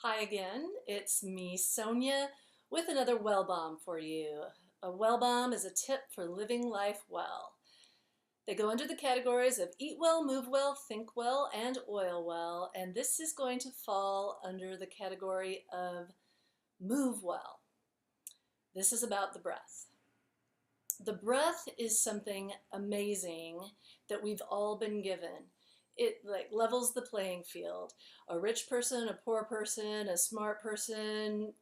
Hi again, it's me, Sonia, with another well bomb for you. A well bomb is a tip for living life well. They go under the categories of eat well, move well, think well, and oil well, and this is going to fall under the category of move well. This is about the breath. The breath is something amazing that we've all been given. It like levels the playing field. A rich person, a poor person, a smart person,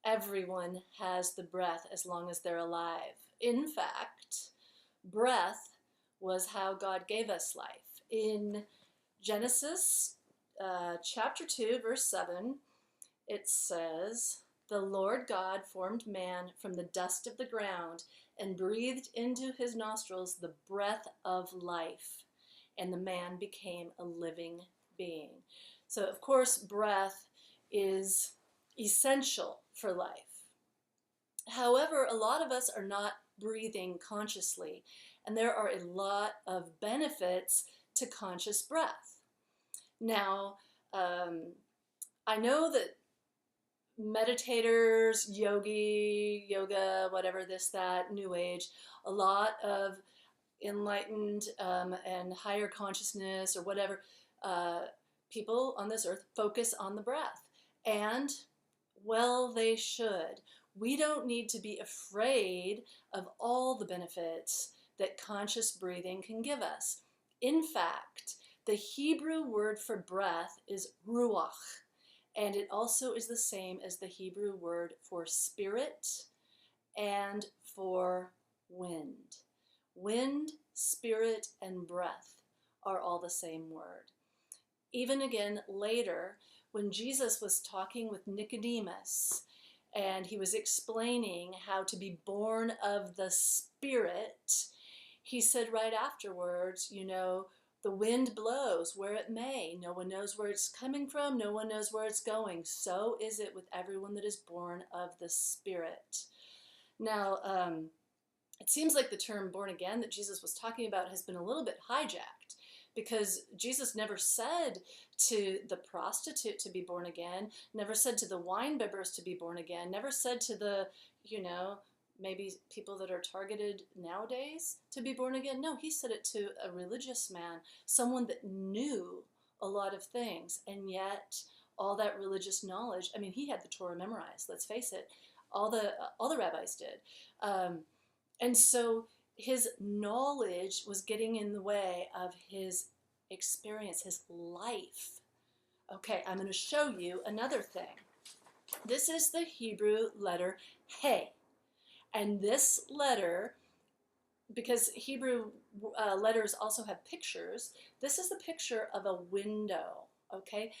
everyone has the breath as long as they're alive. In fact, breath was how God gave us life. In Genesis chapter 2, verse 7, it says, "The Lord God formed man from the dust of the ground and breathed into his nostrils the breath of life, and the man became a living being." So, of course, breath is essential for life. However, a lot of us are not breathing consciously, and there are a lot of benefits to conscious breath. Now, I know that meditators, yoga, whatever, this, that, new age, a lot of enlightened and higher consciousness or whatever people on this earth focus on the breath. And, well, they should. We don't need to be afraid of all the benefits that conscious breathing can give us. In fact, the Hebrew word for breath is ruach, and it also is the same as the Hebrew word for spirit and for wind. Wind, spirit, and breath are all the same word. Even again later, when Jesus was talking with Nicodemus and he was explaining how to be born of the Spirit, he said right afterwards, the wind blows where it may. No one knows where it's coming from. No one knows where it's going. So is it with everyone that is born of the Spirit. Now, it seems like the term born again that Jesus was talking about has been a little bit hijacked, because Jesus never said to the prostitute to be born again, never said to the wine bibbers to be born again, never said to the, maybe people that are targeted nowadays to be born again. No, he said it to a religious man, someone that knew a lot of things, and yet all that religious knowledge, I mean, he had the Torah memorized, let's face it, all the rabbis did. And so his knowledge was getting in the way of his experience, his life. Okay, I'm going to show you another thing. This is the Hebrew letter He. And this letter, because Hebrew letters also have pictures, this is the picture of a window. Okay,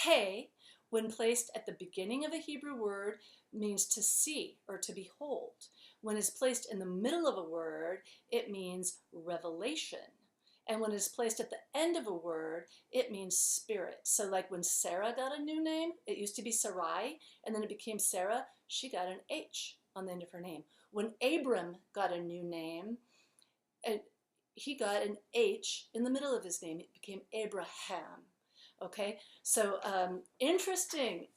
He, when placed at the beginning of a Hebrew word, means to see or to behold. When it's placed in the middle of a word, it means revelation. And when it's placed at the end of a word, it means spirit. So like when Sarah got a new name, it used to be Sarai, and then it became Sarah, she got an H on the end of her name. When Abram got a new name, he got an H in the middle of his name. It became Abraham. Okay, so interesting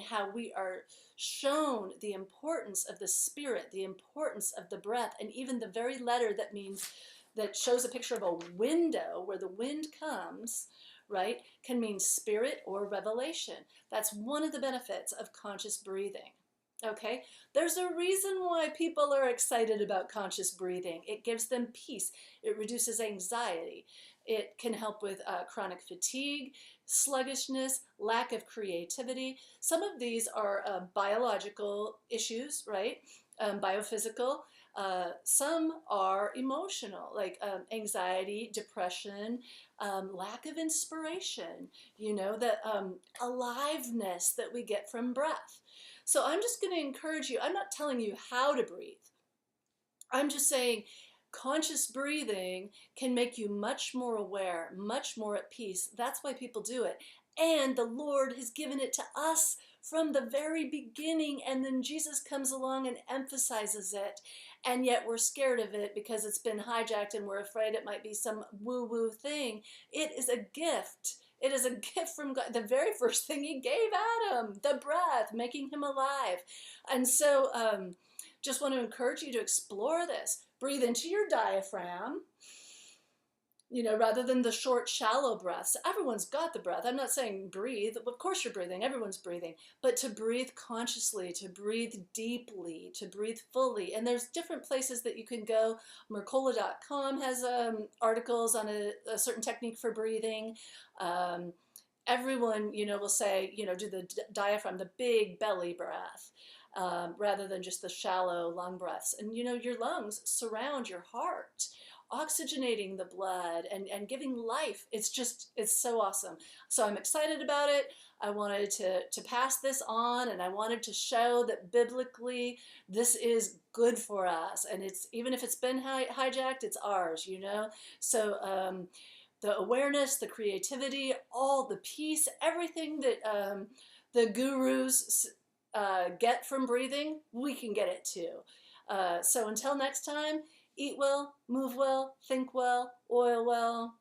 how we are shown the importance of the spirit, the importance of the breath, and even the very letter that shows a picture of a window where the wind comes, right, can mean spirit or revelation. That's one of the benefits of conscious breathing. Okay, there's a reason why people are excited about conscious breathing. It gives them peace. It reduces anxiety. It can help with chronic fatigue, sluggishness, lack of creativity. Some of these are biological issues, right? Biophysical. Some are emotional, like anxiety, depression, lack of inspiration, the aliveness that we get from breath. So I'm just going to encourage you. I'm not telling you how to breathe. I'm just saying conscious breathing can make you much more aware, much more at peace. That's why people do it. And the Lord has given it to us from the very beginning, and then Jesus comes along and emphasizes it, and yet we're scared of it because it's been hijacked and we're afraid it might be some woo-woo thing. It is a gift. It is a gift from God. The very first thing he gave Adam, the breath, making him alive. And so just want to encourage you to explore this. Breathe into your diaphragm, you know, rather than the short, shallow breaths. Everyone's got the breath. I'm not saying breathe. Of course you're breathing. Everyone's breathing. But to breathe consciously, to breathe deeply, to breathe fully. And there's different places that you can go. Mercola.com has articles on a certain technique for breathing. Everyone, you know, will say, you know, do the diaphragm, the big belly breath. Rather than just the shallow lung breaths. And you know, your lungs surround your heart, oxygenating the blood and giving life. It's so awesome. So I'm excited about it. I wanted to pass this on, and I wanted to show that biblically this is good for us. And it's, even if it's been hijacked, it's ours, you know? So the awareness, the creativity, all the peace, everything that the gurus get from breathing, we can get it too. So until next time, eat well, move well, think well, oil well.